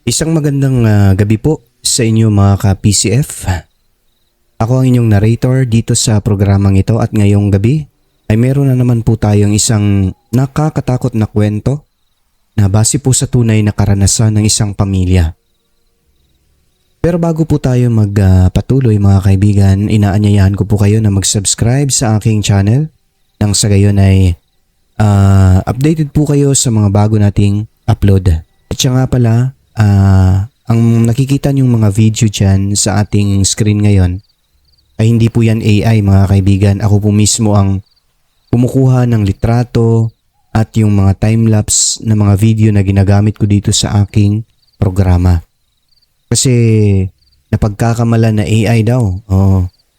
Isang magandang gabi po sa inyo mga ka-PCF. Ako ang inyong narrator dito sa programang ito at ngayong gabi ay meron na naman po tayong isang nakakatakot na kwento na base po sa tunay na karanasan ng isang pamilya. Pero bago po tayo magpatuloy mga kaibigan, inaanyayahan ko po kayo na mag-subscribe sa aking channel nang sa gayon ay updated po kayo sa mga bago nating upload. At siya nga pala, ang nakikita niyong mga video dyan sa ating screen ngayon ay hindi po yan AI mga kaibigan. Ako po mismo ang kumukuha ng litrato at yung mga time-lapse na mga video na ginagamit ko dito sa aking programa. Kasi napagkakamalan na AI daw.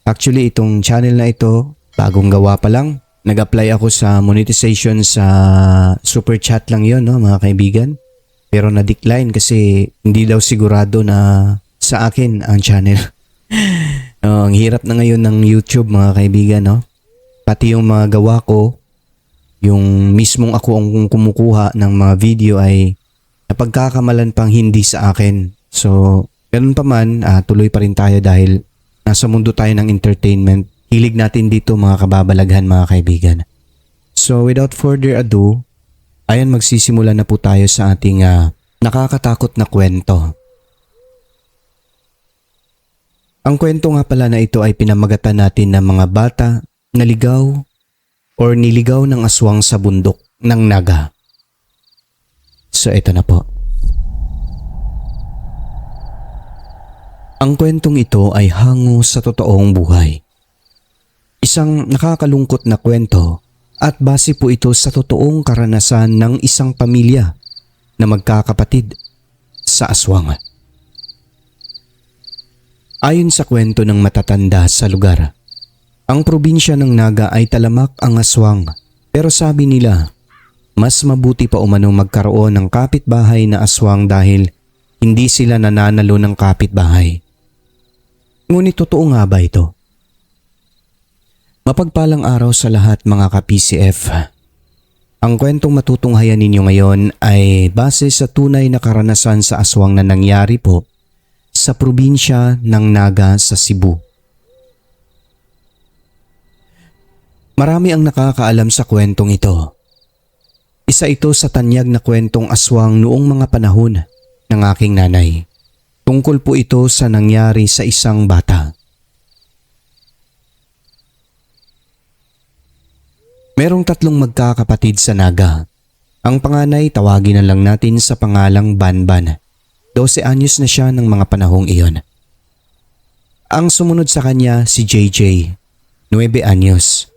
Actually itong channel na ito, bagong gawa pa lang. Nag-apply ako sa monetization sa super chat lang yon, no, mga kaibigan. Pero na-decline kasi hindi daw sigurado na sa akin ang channel. Ang hirap na ngayon ng YouTube mga kaibigan, no? Pati yung mga gawa ko, yung mismong ako ang kumukuha ng mga video ay napagkakamalan pang hindi sa akin. So, ganun pa man, tuloy pa rin tayo dahil nasa mundo tayo ng entertainment. Hilig natin dito mga kababalaghan mga kaibigan. So, without further ado, ayan, magsisimula na po tayo sa ating nakakatakot na kwento. Ang kwento nga pala na ito ay pinamagatan natin ng mga bata na ligaw or niligaw ng aswang sa bundok ng Naga. So ito na po. Ang kwentong ito ay hango sa totoong buhay. Isang nakakalungkot na kwento. At base po ito sa totoong karanasan ng isang pamilya na magkakapatid sa aswang. Ayon sa kwento ng matatanda sa lugar, ang probinsya ng Naga ay talamak ang aswang, pero sabi nila, mas mabuti pa umanong magkaroon ng kapitbahay na aswang dahil hindi sila nananalo ng kapitbahay. Ngunit totoo nga ba ito? Mapagpalang araw sa lahat mga ka-PCF. Ang kwentong matutunghayan ninyo ngayon ay base sa tunay na karanasan sa aswang na nangyari po sa probinsya ng Naga sa Cebu. Marami ang nakakaalam sa kwentong ito. Isa ito sa tanyag na kwentong aswang noong mga panahon ng aking nanay. Tungkol po ito sa nangyari sa isang bata. Merong tatlong magkakapatid sa Naga. Ang panganay tawagin na lang natin sa pangalang Banban. 12 anyos na siya ng mga panahong iyon. Ang sumunod sa kanya si JJ, 9 anyos.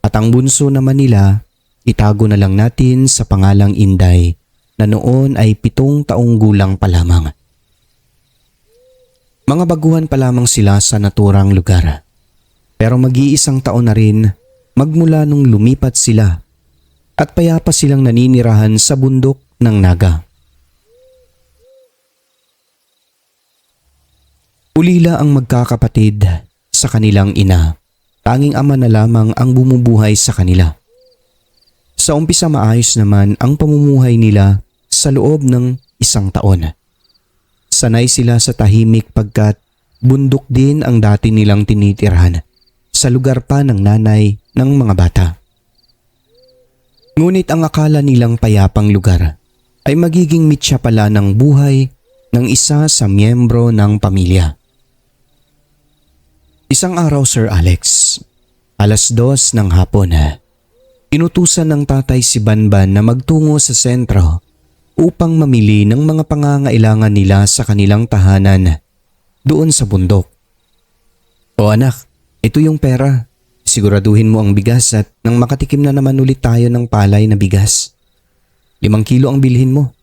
At ang bunso naman nila, itago na lang natin sa pangalang Inday na noon ay 7 taong gulang pa lamang. Mga baguhan pa lamang sila sa naturang lugar. Pero mag-iisang taon na rin magmula nung lumipat sila at payapa silang naninirahan sa bundok ng Naga. Ulila ang magkakapatid sa kanilang ina. Tanging ama na lamang ang bumubuhay sa kanila. Sa umpisa maayos naman ang pamumuhay nila sa loob ng 1 taon. Sanay sila sa tahimik pagkat bundok din ang dati nilang tinitirahan sa lugar pa ng nanay ng mga bata. Ngunit ang akala nilang payapang lugar ay magiging mitya pala ng buhay ng isa sa miyembro ng pamilya. Isang araw, Sir Alex, 2:00 ng hapon, inutusan ng tatay si Banban na magtungo sa sentro upang mamili ng mga pangangailangan nila sa kanilang tahanan doon sa bundok. O anak, ito yung pera. Siguraduhin mo ang bigas at nang makatikim na naman ulit tayo ng palay na bigas. 5 kilo ang bilhin mo.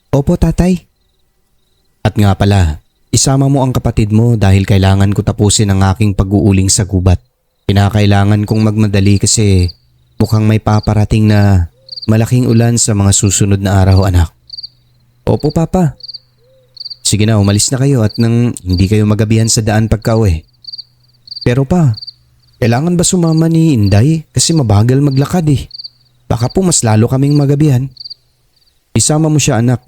Opo tatay. At nga pala, isama mo ang kapatid mo dahil kailangan ko tapusin ang aking pag-uuling sa gubat. Kinakailangan kong magmadali kasi mukhang may paparating na malaking ulan sa mga susunod na araw, anak. Opo papa. Sige na, umalis na kayo at nang hindi kayo magabihan sa daan pagka-uwi. Pero pa, kailangan ba sumama ni Inday kasi mabagal maglakad eh. Baka po mas lalo kaming magabihan. Isama mo siya anak.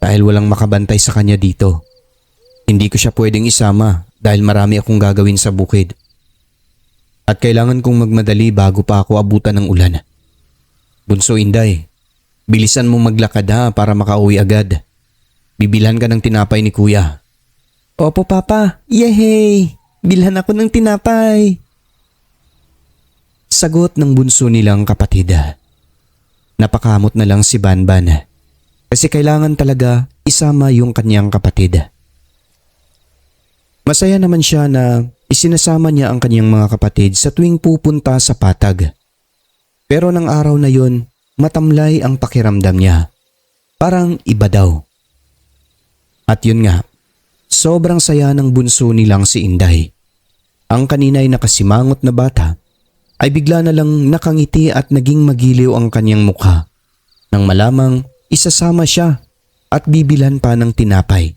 dahil walang makabantay sa kanya dito. Hindi ko siya pwedeng isama dahil marami akong gagawin sa bukid. At kailangan kong magmadali bago pa ako abutan ng ulan. Bunso Inday, bilisan mo maglakad ha para makauwi agad. Bibilhan ka ng tinapay ni Kuya. Opo Papa, yehey! Bilhan ako ng tinapay. Sagot ng bunso nilang kapatid. Napakamot na lang si Banban kasi kailangan talaga isama yung kanyang kapatid. Masaya naman siya na isinasama niya ang kanyang mga kapatid sa tuwing pupunta sa patag. Pero ng araw na yon, matamlay ang pakiramdam niya. Parang iba daw. At yun nga, sobrang saya ng bunso nilang si Inday. Ang kanina'y nakasimangot na bata ay bigla na lang nakangiti at naging magiliw ang kanyang mukha nang malamang isasama siya at bibilhan pa ng tinapay.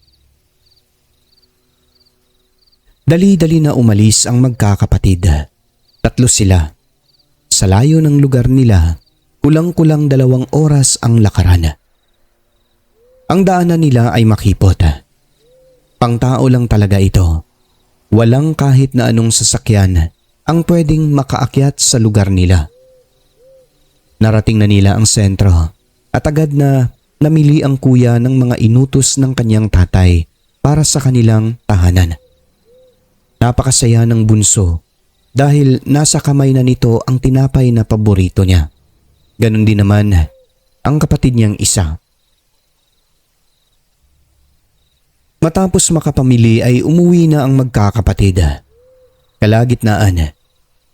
Dali-dali na umalis ang magkakapatid. 3 sila. Sa layo ng lugar nila, kulang-kulang 2 oras ang lakaran. Ang daanan nila ay makipot. Pangtao lang talaga ito. Walang kahit na anong sasakyan ang pwedeng makaakyat sa lugar nila. Narating na nila ang sentro at agad na namili ang kuya ng mga inutos ng kanyang tatay para sa kanilang tahanan. Napakasaya ng bunso dahil nasa kamay na nito ang tinapay na paborito niya. Ganon din naman ang kapatid niyang isa. Matapos makapamili ay umuwi na ang magkakapatid. Kalagitnaan,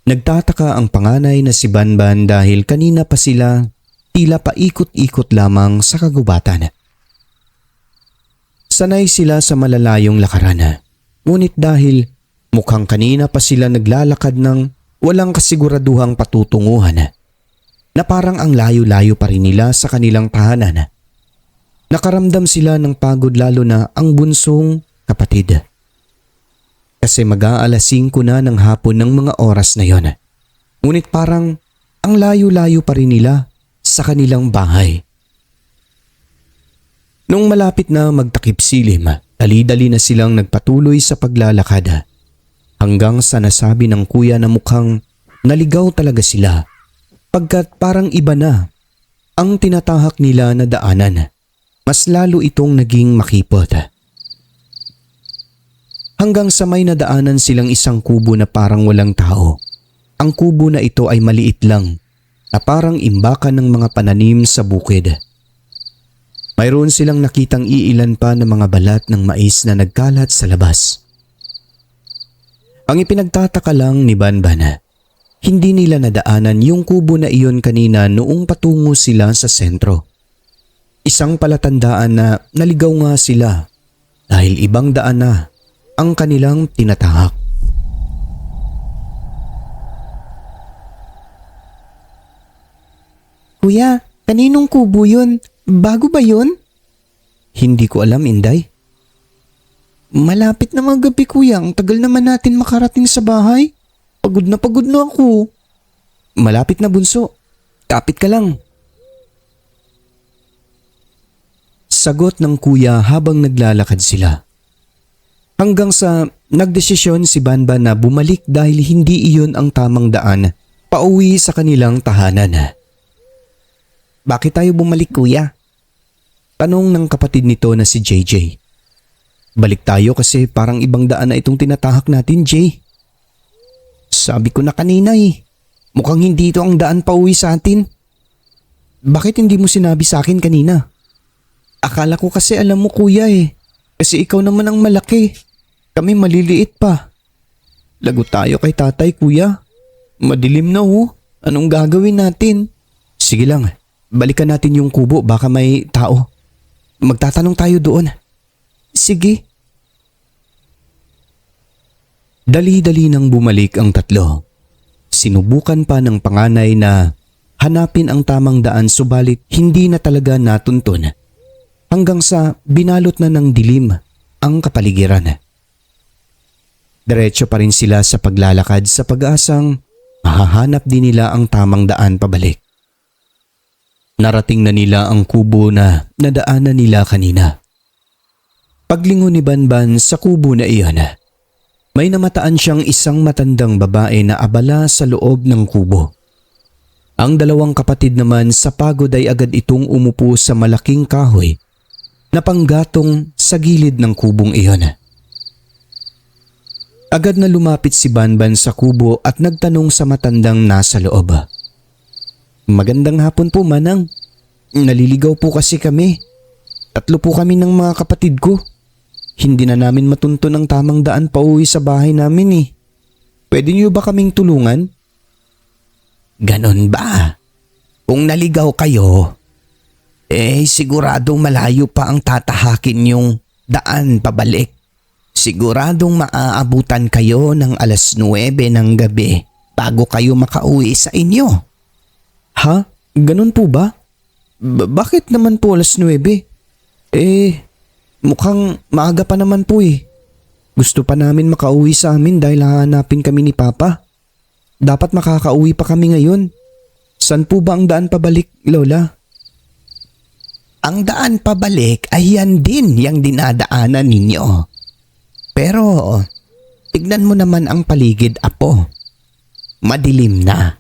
nagtataka ang panganay na si Banban dahil kanina pa sila tila paikot-ikot lamang sa kagubatan. Sanay sila sa malalayong lakaran, ngunit dahil mukhang kanina pa sila naglalakad ng walang kasiguraduhang patutunguhan na parang ang layo-layo pa rin nila sa kanilang tahanan. Nakaramdam sila ng pagod lalo na ang bunsong kapatid. Kasi mag-aalas 5 na ng hapon ng mga oras na yon. Ngunit parang ang layo-layo pa rin nila sa kanilang bahay. Nung malapit na magtakip silim, dali-dali na silang nagpatuloy sa paglalakad. Hanggang sa nasabi ng kuya na mukhang naligaw talaga sila pagkat parang iba na ang tinatahak nila na daanan. Mas lalo itong naging makipot. Hanggang sa may nadaanan silang isang kubo na parang walang tao. Ang kubo na ito ay maliit lang na parang imbakan ng mga pananim sa bukid. Mayroon silang nakitang iilan pa na mga balat ng mais na nagkalat sa labas. Ang ipinagtataka lang ni Banban, hindi nila nadaanan yung kubo na iyon kanina noong patungo sila sa sentro. Isang palatandaan na naligaw nga sila dahil ibang daan na ang kanilang tinatahak. Kuya, kaninong kubo yun? Bago ba yun? Hindi ko alam, Inday. Malapit na magabi kuya, ang tagal naman natin makarating sa bahay. Pagod na ako. Malapit na bunso, kapit ka lang. Sagot ng kuya habang naglalakad sila. Hanggang sa nagdesisyon si Banban na bumalik dahil hindi iyon ang tamang daan pauwi sa kanilang tahanan. Bakit tayo bumalik kuya? Tanong ng kapatid nito na si JJ. Balik tayo kasi parang ibang daan na itong tinatahak natin, Jay. Sabi ko na kanina mukhang hindi ito ang daan pauwi sa atin. Bakit hindi mo sinabi sa akin kanina? Akala ko kasi alam mo kuya kasi ikaw naman ang malaki. Kami maliliit pa. Lagot tayo kay tatay kuya. Madilim na Anong gagawin natin? Sige lang, balikan natin yung kubo baka may tao. Magtatanong tayo doon. Sige. Dali-dali nang bumalik ang 3. Sinubukan pa ng panganay na hanapin ang tamang daan subalit hindi na talaga natuntun. Hanggang sa binalot na ng dilim ang kapaligiran. Diretso pa rin sila sa paglalakad sa pag-asang mahahanap din nila ang tamang daan pabalik. Narating na nila ang kubo na nadaanan nila kanina. Paglingon ni Banban sa kubo na iyon, may namataan siyang isang matandang babae na abala sa loob ng kubo. Ang dalawang kapatid naman sa pagod ay agad itong umupo sa malaking kahoy na panggatong sa gilid ng kubong iyon. Agad na lumapit si Banban sa kubo at nagtanong sa matandang nasa loob. "Magandang hapon po, Manang. Naliligaw po kasi kami. 3 po kami ng mga kapatid ko. Hindi na namin matuntun ang tamang daan pauwi sa bahay namin eh. Pwede niyo ba kaming tulungan?" "Ganon ba? Kung naligaw kayo, siguradong malayo pa ang tatahakin yung daan pabalik. Siguradong maaabutan kayo ng 9:00 ng gabi bago kayo makauwi sa inyo." "Ha? Ganon po ba? Bakit naman po 9:00? Mukhang maaga pa naman po eh. Gusto pa namin makauwi sa amin dahil hahanapin kami ni Papa. Dapat makakauwi pa kami ngayon. Saan po ba ang daan pabalik, Lola?" "Ang daan pabalik ay yan din yung dinadaanan ninyo. Pero tignan mo naman ang paligid, apo. Madilim na.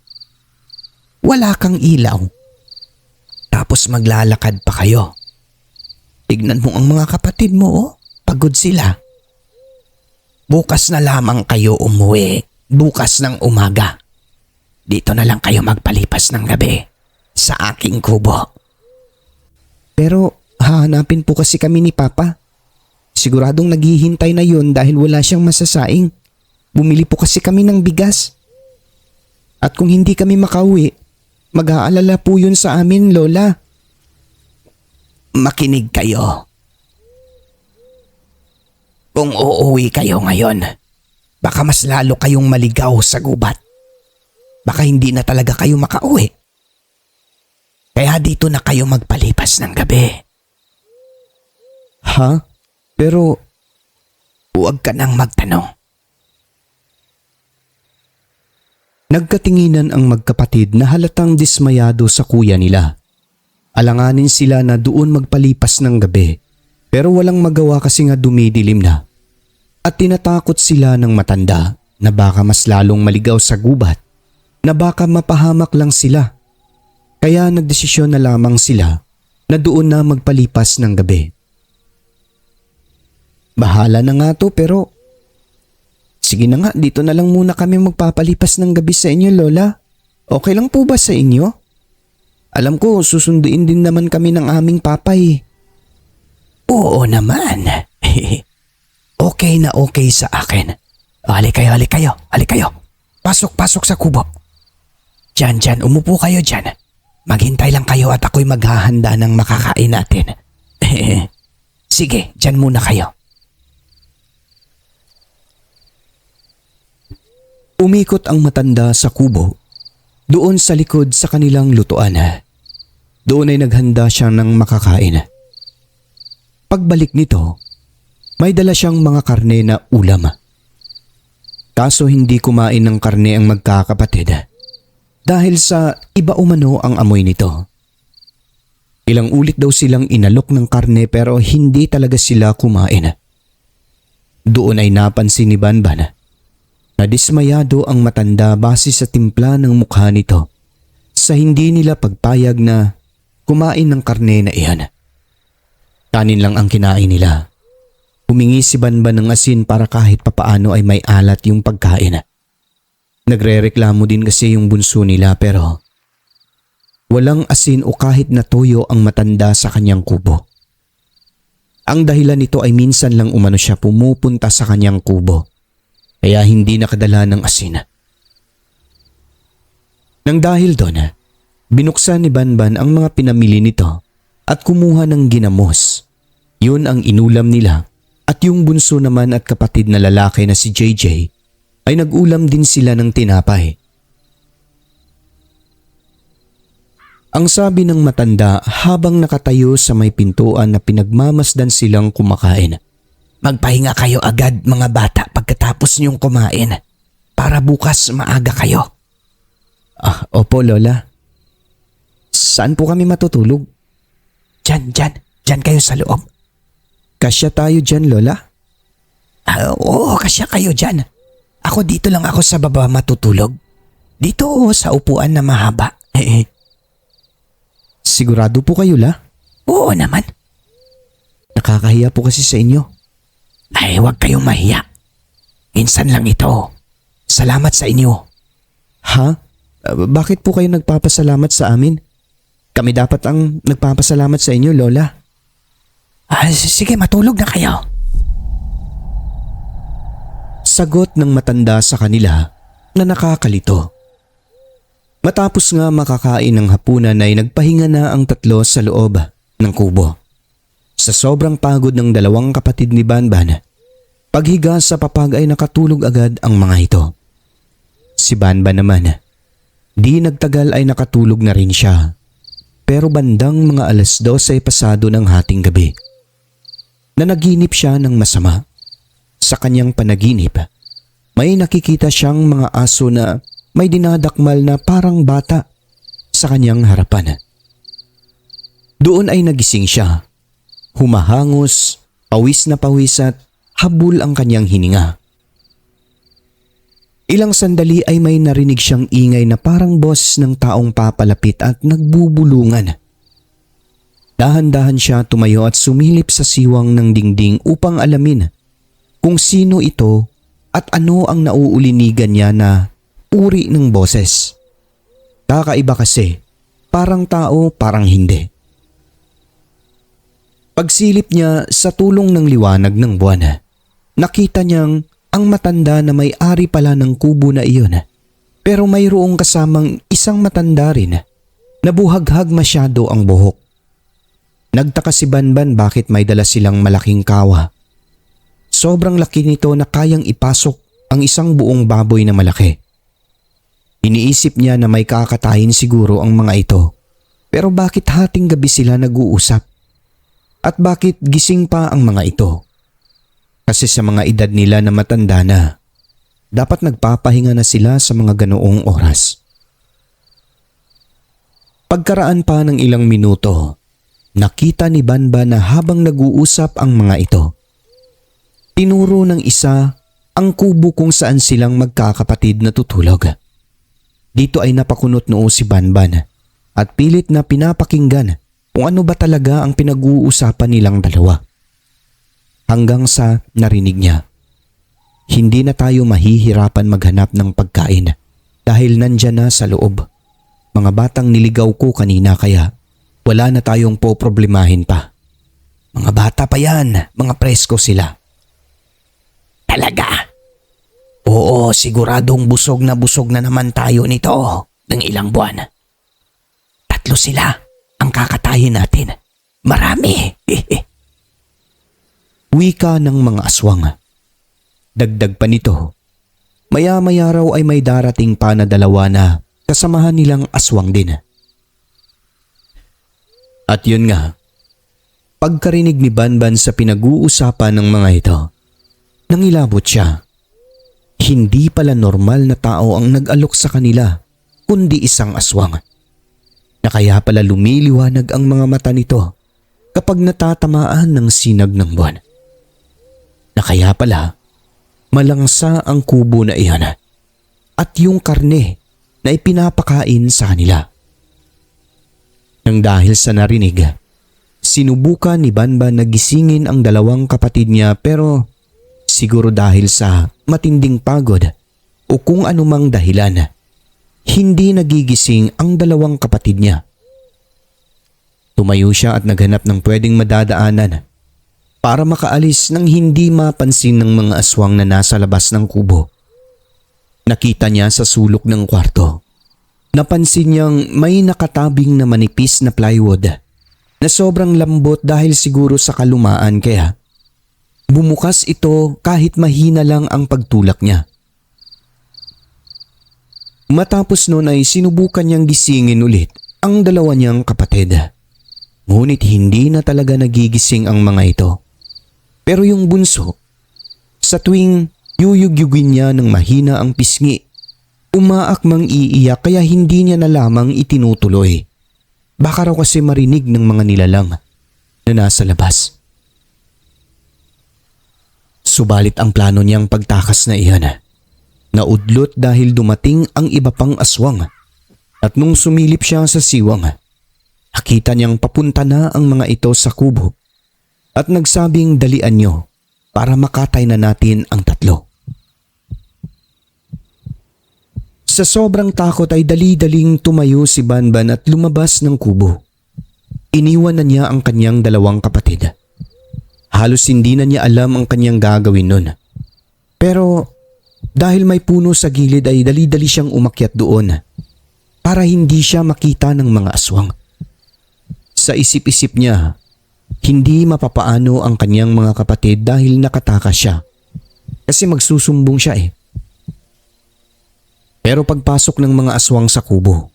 Wala kang ilaw. Tapos maglalakad pa kayo. Tignan mo ang mga kapatid mo, oh. Pagod sila. Bukas na lamang kayo umuwi. Bukas ng umaga. Dito na lang kayo magpalipas ng gabi sa aking kubo." "Pero hahanapin po kasi kami ni Papa. Siguradong naghihintay na yun dahil wala siyang masasaing. Bumili po kasi kami ng bigas. At kung hindi kami makauwi, mag-aalala po yun sa amin, Lola." "Makinig kayo. Kung uuwi kayo ngayon, baka mas lalo kayong maligaw sa gubat. Baka hindi na talaga kayo makauwi. Kaya dito na kayo magpalipas ng gabi." "Ha? Pero huwag ka nang magtanong." Nagkatinginan ang magkapatid na halatang dismayado sa kuya nila. Alanganin sila na doon magpalipas ng gabi, pero walang magawa kasi nga dumidilim na. At tinatakot sila ng matanda na baka mas lalong maligaw sa gubat, na baka mapahamak lang sila. Kaya nagdesisyon na lamang sila na doon na magpalipas ng gabi. "Bahala na nga to, pero sige na nga, dito na lang muna kami magpapalipas ng gabi sa inyo, Lola. Okay lang po ba sa inyo? Alam ko susunduin din naman kami ng aming papa eh." "Oo naman. Okay na okay sa akin. Hali kayo. Pasok sa kubo. Diyan, umupo kayo dyan. Maghintay lang kayo at ako'y maghahanda ng makakain natin. Sige, dyan muna kayo." Umikot ang matanda sa kubo, doon sa likod sa kanilang lutuan. Doon ay naghanda siya ng makakain. Pagbalik nito, may dala siyang mga karne na ulam. Kaso hindi kumain ng karne ang magkakapatid dahil sa iba umano ang amoy nito. Ilang ulit daw silang inalok ng karne pero hindi talaga sila kumain. Doon ay napansin ni Banban na dismayado ang matanda base sa timpla ng mukha nito sa hindi nila pagpayag na kumain ng karne na iyan. Kanin lang ang kinain nila. Humingi si Banban ng asin para kahit papaano ay may alat yung pagkain. Nagrereklamo din kasi yung bunso nila pero walang asin o kahit na toyo ang matanda sa kanyang kubo. Ang dahilan nito ay minsan lang umano siya pumupunta sa kanyang kubo. Kaya hindi nakadala ng asin. Nang dahil doon, binuksan ni Banban ang mga pinamili nito at kumuha ng ginamos. Yun ang inulam nila at yung bunso naman at kapatid na lalaki na si JJ ay nag-ulam din sila ng tinapay. Ang sabi ng matanda habang nakatayo sa may pintuan na pinagmamasdan silang kumakain. "Magpahinga kayo agad mga bata pagkatapos niyong kumain para bukas maaga kayo." Opo, Lola. Saan po kami matutulog? Diyan kayo sa loob. Kasya tayo dyan, Lola? Oo, kasya kayo dyan. Ako dito lang ako sa baba matutulog. Dito sa upuan na mahaba. Sigurado po kayo, La? Oo naman. Nakakahiya po kasi sa inyo. Ay, huwag kayong mahiya. Minsan lang ito. Salamat sa inyo. Ha? Bakit po kayo nagpapasalamat sa amin? Kami dapat ang nagpapasalamat sa inyo, Lola. Sige, matulog na kayo. Sagot ng matanda sa kanila na nakakalito. Matapos nga makakain ng hapunan ay nagpahinga na ang tatlo sa loob ng kubo. Sa sobrang pagod ng dalawang kapatid ni Banban, paghiga sa papag ay nakatulog agad ang mga ito. Si Banban naman, di nagtagal ay nakatulog na rin siya. Pero bandang mga 12:00 pasado ng hating gabi, nanaginip siya ng masama. Sa kanyang panaginip, may nakikita siyang mga aso na may dinadakmal na parang bata sa kanyang harapan. Doon ay nagising siya. Humahangos, pawis na pawis at habul ang kanyang hininga. Ilang sandali ay may narinig siyang ingay na parang boses ng taong papalapit at nagbubulungan. Dahan-dahan siya tumayo at sumilip sa siwang ng dingding upang alamin kung sino ito at ano ang nauulinigan niya na uri ng boses. Kakaiba kasi, parang tao, parang hindi. Pagsilip niya sa tulong ng liwanag ng buwan, nakita niyang ang matanda na may-ari pala ng kubo na iyon, pero mayroong kasamang isang matanda rin na buhaghag masyado ang buhok. Nagtaka si Banban bakit may dala silang malaking kawa. Sobrang laki nito na kayang ipasok ang isang buong baboy na malaki. Iniisip niya na may kakatayin siguro ang mga ito. Pero bakit hating gabi sila nag-uusap? At bakit gising pa ang mga ito? Kasi sa mga edad nila na matanda na, dapat nagpapahinga na sila sa mga ganoong oras. Pagkaraan pa ng ilang minuto, nakita ni Banban na habang nag-uusap ang mga ito, tinuro ng isa ang kubo kung saan silang magkakapatid na tutulog. Dito ay napakunot noo si Banban at pilit na pinapakinggan kung ano ba talaga ang pinag-uusapan nilang dalawa. Hanggang sa narinig niya, hindi na tayo mahihirapan maghanap ng pagkain dahil nandyan na sa loob. Mga batang niligaw ko kanina kaya wala na tayong poproblemahin pa. Mga bata pa yan, mga presko sila. Talaga? Oo, siguradong busog na naman tayo nito ng ilang buwan. 3 sila ang kakatayin natin. Marami. Wika ng mga aswang. Dagdag pa nito, maya-maya raw ay may darating pa na 2 na kasamahan nilang aswang din. At yun nga, pagkarinig ni Banban sa pinag-uusapan ng mga ito, nangilabot siya. Hindi pala normal na tao ang nag-alok sa kanila, kundi isang aswang. Na kaya pala lumiliwanag ang mga mata nito kapag natatamaan ng sinag ng buwan. Na kaya pala malangsa ang kubo na iyan at yung karne na ipinapakain sa kanila. Nang dahil sa narinig, sinubukan ni Banban na gisingin ang 2 kapatid niya pero siguro dahil sa matinding pagod o kung anumang dahilan, hindi nagigising ang 2 kapatid niya. Tumayo siya at naghanap ng pwedeng madadaanan para makaalis nang hindi mapansin ng mga aswang na nasa labas ng kubo. Nakita niya sa sulok ng kwarto. Napansin niyang may nakatabing na manipis na plywood na sobrang lambot dahil siguro sa kalumaan kaya bumukas ito kahit mahina lang ang pagtulak niya. Matapos noon ay sinubukan niyang gisingin ulit ang 2 niyang kapatid. Ngunit hindi na talaga nagigising ang mga ito. Pero yung bunso, sa tuwing yuyugyugin niya ng mahina ang pisngi, umaakmang iiyak kaya hindi niya na lamang itinutuloy. Baka raw kasi marinig ng mga nilalang na nasa labas. Subalit ang plano niyang pagtakas na iyan, naudlot dahil dumating ang iba pang aswang. At nung sumilip siya sa siwang, nakita niyang papunta na ang mga ito sa kubo at nagsabing dalian niyo para makatay na natin ang tatlo. Sa sobrang takot ay dali-daling tumayo si Banban at lumabas ng kubo. Iniwan na niya ang kanyang dalawang kapatid. Halos hindi na niya alam ang kanyang gagawin nun. Pero dahil may puno sa gilid ay dali-dali siyang umakyat doon para hindi siya makita ng mga aswang. Sa isip-isip niya, hindi mapapaano ang kanyang mga kapatid dahil nakatakas siya. Kasi magsusumbong siya eh. Pero pagpasok ng mga aswang sa kubo,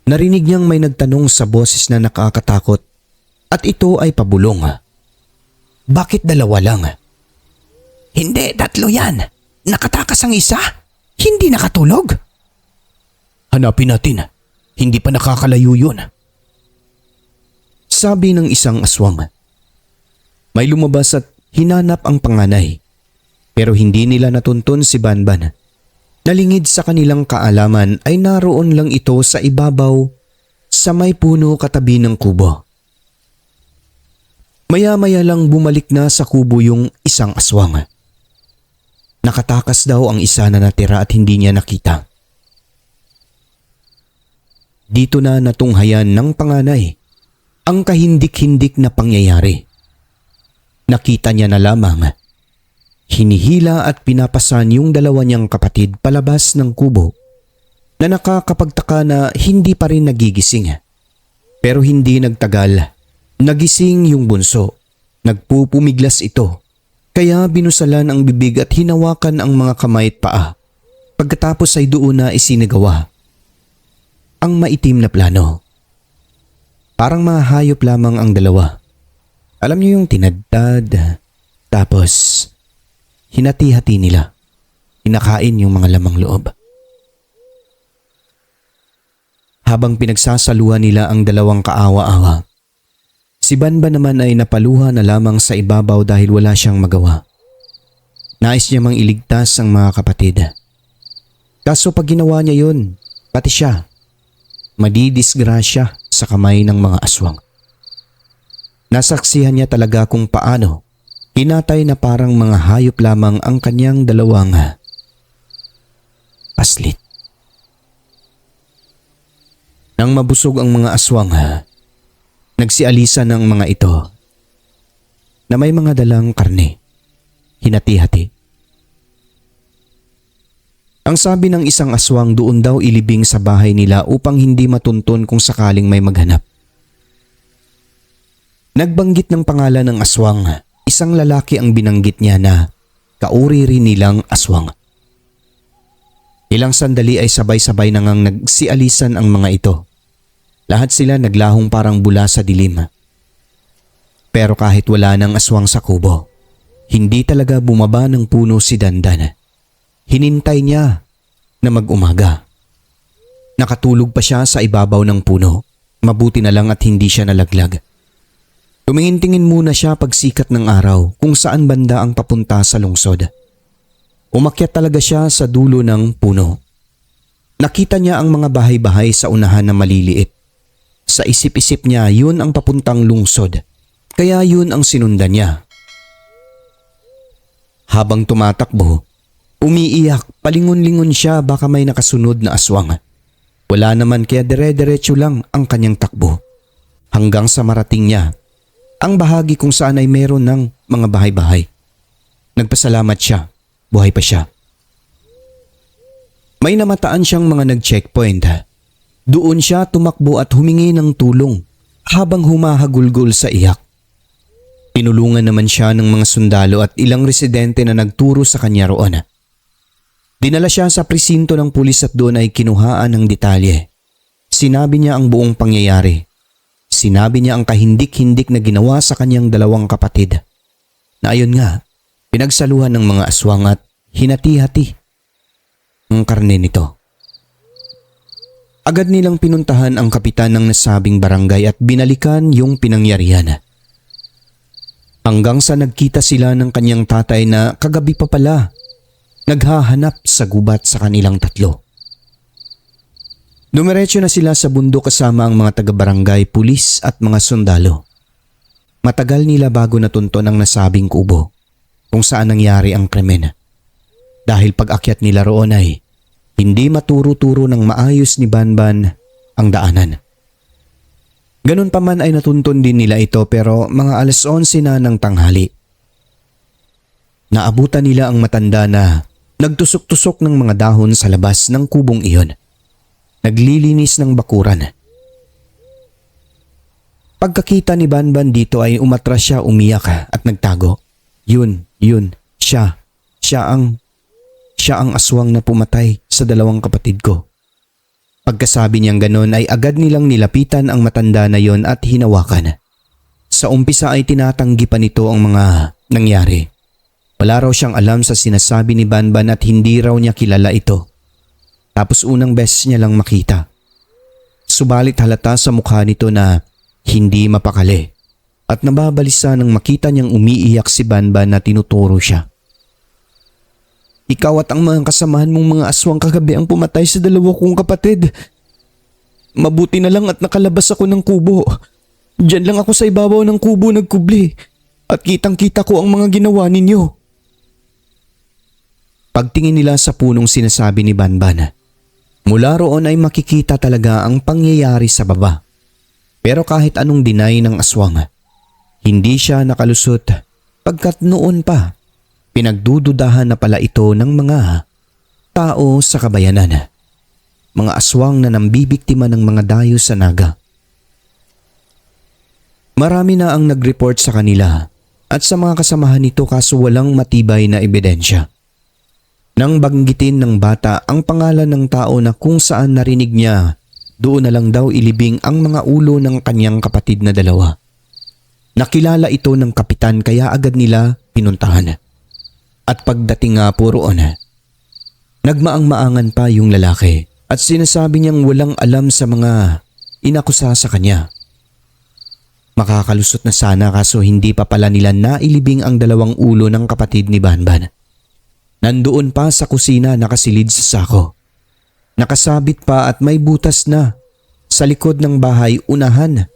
narinig niyang may nagtanong sa boses na nakakatakot at ito ay pabulong. Bakit dalawa lang? Hindi, tatlo yan. Nakatakas ang isa. Hindi nakatulog. Hanapin natin. Hindi pa nakakalayo yun. Sabi ng isang aswang. May lumabas at hinanap ang panganay. Pero hindi nila natuntun si Banban. Nalingid sa kanilang kaalaman ay naroon lang ito sa ibabaw sa may puno katabi ng kubo. Maya-maya lang bumalik na sa kubo yung isang aswang. Nakatakas daw ang isa na natira at hindi niya nakita. Dito na natunghayan ng panganay ang kahindik-hindik na pangyayari. Nakita niya na lamang hinihila at pinapasan yung dalawa niyang kapatid palabas ng kubo na nakakapagtaka na hindi pa rin nagigising. Pero hindi nagtagal, nagising yung bunso. Nagpupumiglas ito. Kaya binusalan ang bibig at hinawakan ang mga kamay at paa. Pagkatapos ay doon na isinagawa ang maitim na plano. Parang mga hayop lamang ang dalawa. Alam niyo yung tinadtad, tapos hinati-hati nila. Hinakain yung mga lamang loob. Habang pinagsasaluhan nila ang dalawang kaawa-awa, si Banban naman ay napaluha na lamang sa ibabaw dahil wala siyang magawa. Nais niya mang iligtas ang mga kapatid. Kaso pag ginawa niya yun, pati siya, madidisgrasya sa kamay ng mga aswang. Nasaksihan niya talaga kung paano hinatay na parang mga hayop lamang ang kanyang dalawang paslit. Nang mabusog ang mga aswang, nagsialisa ng mga ito na may mga dalang karne, hinati-hati. Ang sabi ng isang aswang doon daw ilibing sa bahay nila upang hindi matuntun kung sakaling may maghanap. Nagbanggit ng pangalan ng aswang. Isang lalaki ang binanggit niya na kauri rin nilang aswang. Ilang sandali ay sabay-sabay na ngang nagsialisan ang mga ito. Lahat sila naglahong parang bula sa dilim. Pero kahit wala ng aswang sa kubo, hindi talaga bumaba ng puno si Dandan. Hinintay niya na mag-umaga. Nakatulog pa siya sa ibabaw ng puno. Mabuti na lang at hindi siya nalaglag. Tumingin-tingin muna siya pagsikat ng araw kung saan banda ang papunta sa lungsod. Umakyat talaga siya sa dulo ng puno. Nakita niya ang mga bahay-bahay sa unahan na maliliit. Sa isip-isip niya yun ang papuntang lungsod, kaya yun ang sinundan niya. Habang tumatakbo, umiiyak, palingon-lingon siya baka may nakasunod na aswang. Wala naman kaya dire-diretso lang ang kanyang takbo. Hanggang sa marating niya ang bahagi kung saan ay meron ng mga bahay-bahay. Nagpasalamat siya, buhay pa siya. May namataan siyang mga nag-checkpoint. Doon siya tumakbo at humingi ng tulong habang humahagulgol sa iyak. Tinulungan naman siya ng mga sundalo at ilang residente na nagturo sa kanya roon. Dinala siya sa presinto ng pulis at doon ay kinuhaan ng detalye. Sinabi niya ang buong pangyayari. Sinabi niya ang kahindik-hindik na ginawa sa kanyang dalawang kapatid. Na ayon nga, pinagsaluhan ng mga aswang at hinati-hati ang karne nito. Agad nilang pinuntahan ang kapitan ng nasabing barangay at binalikan yung pinangyarihan. Hanggang sa nagkita sila ng kanyang tatay na kagabi pa pala naghahanap sa gubat sa kanilang tatlo. Dumiretso na sila sa bundok kasama ang mga taga-barangay, pulis at mga sundalo. Matagal nila bago natunton ang nasabing kubo kung saan nangyari ang krimen. Dahil pag-akyat nila roon ay hindi maturo-turo ng maayos ni Banban ang daanan. Ganun pa man ay natuntun din nila ito pero mga 11:00 na ng tanghali. Naabutan nila ang matanda na nagtusok-tusok ng mga dahon sa labas ng kubong iyon. Naglilinis ng bakuran. Pagkakita ni Banban dito ay umatras siya, umiyak at nagtago. Yun, siya ang aswang na pumatay sa dalawang kapatid ko. Pagkasabi niyang ganon ay agad nilang nilapitan ang matanda na yon at hinawakan. Sa umpisa ay tinatanggi pa nito ang mga nangyari. Wala raw siyang alam sa sinasabi ni Banban at hindi raw niya kilala ito. Tapos unang beses niya lang makita. Subalit halata sa mukha nito na hindi mapakali at nababalisa nang makita niyang umiiyak si Banban na tinuturo siya. Ikaw at ang mga kasamahan mong mga aswang kagabi ang pumatay sa dalawa kong kapatid. Mabuti na lang at nakalabas ako ng kubo. Diyan lang ako sa ibabaw ng kubo nagkubli at kitang-kita ko ang mga ginawa ninyo. Pagtingin nila sa punong sinasabi ni Banban, mula roon ay makikita talaga ang pangyayari sa baba. Pero kahit anong deny ng aswang, hindi siya nakalusot pagkat noon pa pinagdududahan na pala ito ng mga tao sa kabayanan. Mga aswang na nambibiktima ng mga dayo sa naga. Marami na ang nag-report sa kanila at sa mga kasamahan nito kaso walang matibay na ebidensya. Nang banggitin ng bata ang pangalan ng tao na kung saan narinig niya, doon na lang daw ilibing ang mga ulo ng kanyang kapatid na dalawa. Nakilala ito ng kapitan kaya agad nila pinuntahan. At pagdating nga po roon, nagmaang-maangan pa yung lalaki at sinasabi niyang walang alam sa mga inakusa sa kanya. Makakalusot na sana kaso hindi pa pala nila nailibing ang dalawang ulo ng kapatid ni Banban. Nandoon pa sa kusina nakasilid sa sako. Nakasabit pa at may butas na sa likod ng bahay unahan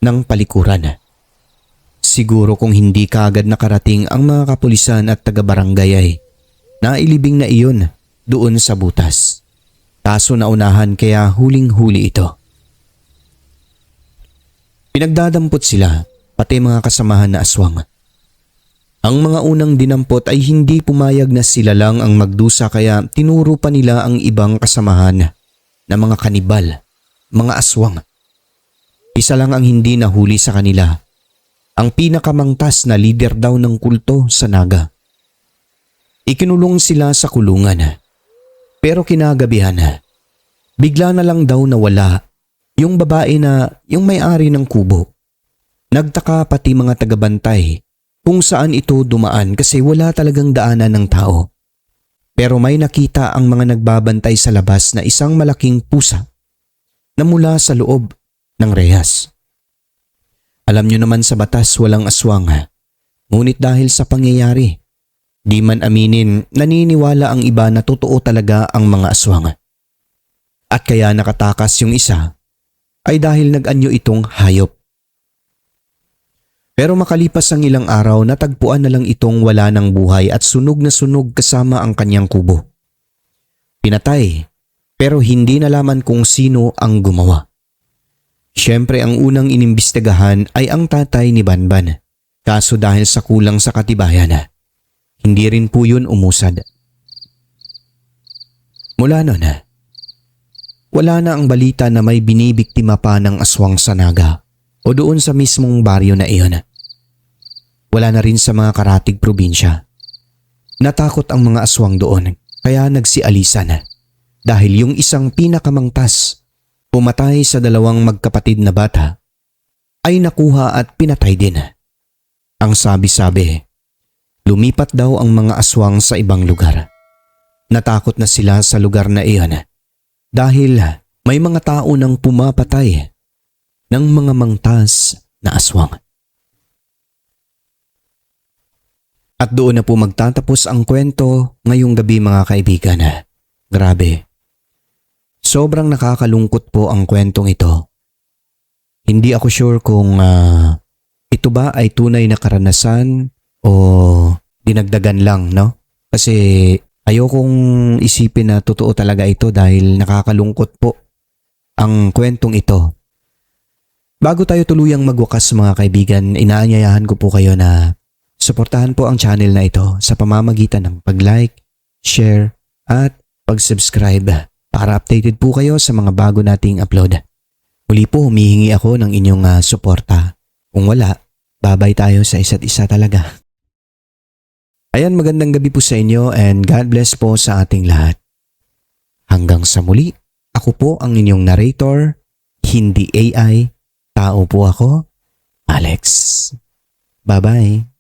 ng palikuran. Siguro kung hindi kaagad nakarating ang mga kapulisan at taga-barangay ay nailibing na iyon doon sa butas. Kaso naunahan kaya huling-huli ito. Pinagdadampot sila pati mga kasamahan na aswang. Ang mga unang dinampot ay hindi pumayag na sila lang ang magdusa kaya tinuro pa nila ang ibang kasamahan na mga kanibal, mga aswang. Isa lang ang hindi nahuli sa kanila, ang pinakamangtas na lider daw ng kulto sa naga. Ikinulong sila sa kulungan, pero kinagabihan, bigla na lang daw nawala yung babae na yung may-ari ng kubo. Nagtaka pati mga tagabantay kung saan ito dumaan kasi wala talagang daanan ng tao. Pero may nakita ang mga nagbabantay sa labas na isang malaking pusa na mula sa loob ng rehas. Alam nyo naman sa batas walang aswang, ngunit dahil sa pangyayari, di man aminin naniniwala ang iba na totoo talaga ang mga aswang. At kaya nakatakas yung isa ay dahil nag-anyo itong hayop. Pero makalipas ang ilang araw natagpuan na lang itong wala ng buhay at sunog na sunog kasama ang kanyang kubo. Pinatay pero hindi nalaman kung sino ang gumawa. Siyempre ang unang inimbestigahan ay ang tatay ni Banban. Kaso dahil sa kulang sa katibayan, hindi rin po yun umusad. Mula noon, wala na ang balita na may binibiktima pa ng aswang sa naga o doon sa mismong baryo na iyon. Wala na rin sa mga karatig probinsya. Natakot ang mga aswang doon kaya nagsialisan dahil yung isang pinakamangtas pumatay sa dalawang magkapatid na bata ay nakuha at pinatay din. Ang sabi-sabi, lumipat daw ang mga aswang sa ibang lugar. Natakot na sila sa lugar na iyon dahil may mga tao nang pumapatay ng mga mangtas na aswang. At doon na po magtatapos ang kwento ngayong gabi mga kaibigan. Grabe. Sobrang nakakalungkot po ang kwentong ito. Hindi ako sure kung ito ba ay tunay na karanasan o dinagdagan lang, no? Kasi ayokong isipin na totoo talaga ito dahil nakakalungkot po ang kwentong ito. Bago tayo tuluyang magwakas mga kaibigan, inaanyayahan ko po kayo na suportahan po ang channel na ito sa pamamagitan ng pag-like, share at pag-subscribe para updated po kayo sa mga bago nating upload. Muli po humihingi ako ng inyong suporta. Kung wala, babay tayo sa isa't isa talaga. Ayan, magandang gabi po sa inyo and God bless po sa ating lahat. Hanggang sa muli, ako po ang inyong narrator, hindi AI, tao po ako, Alex. Bye-bye.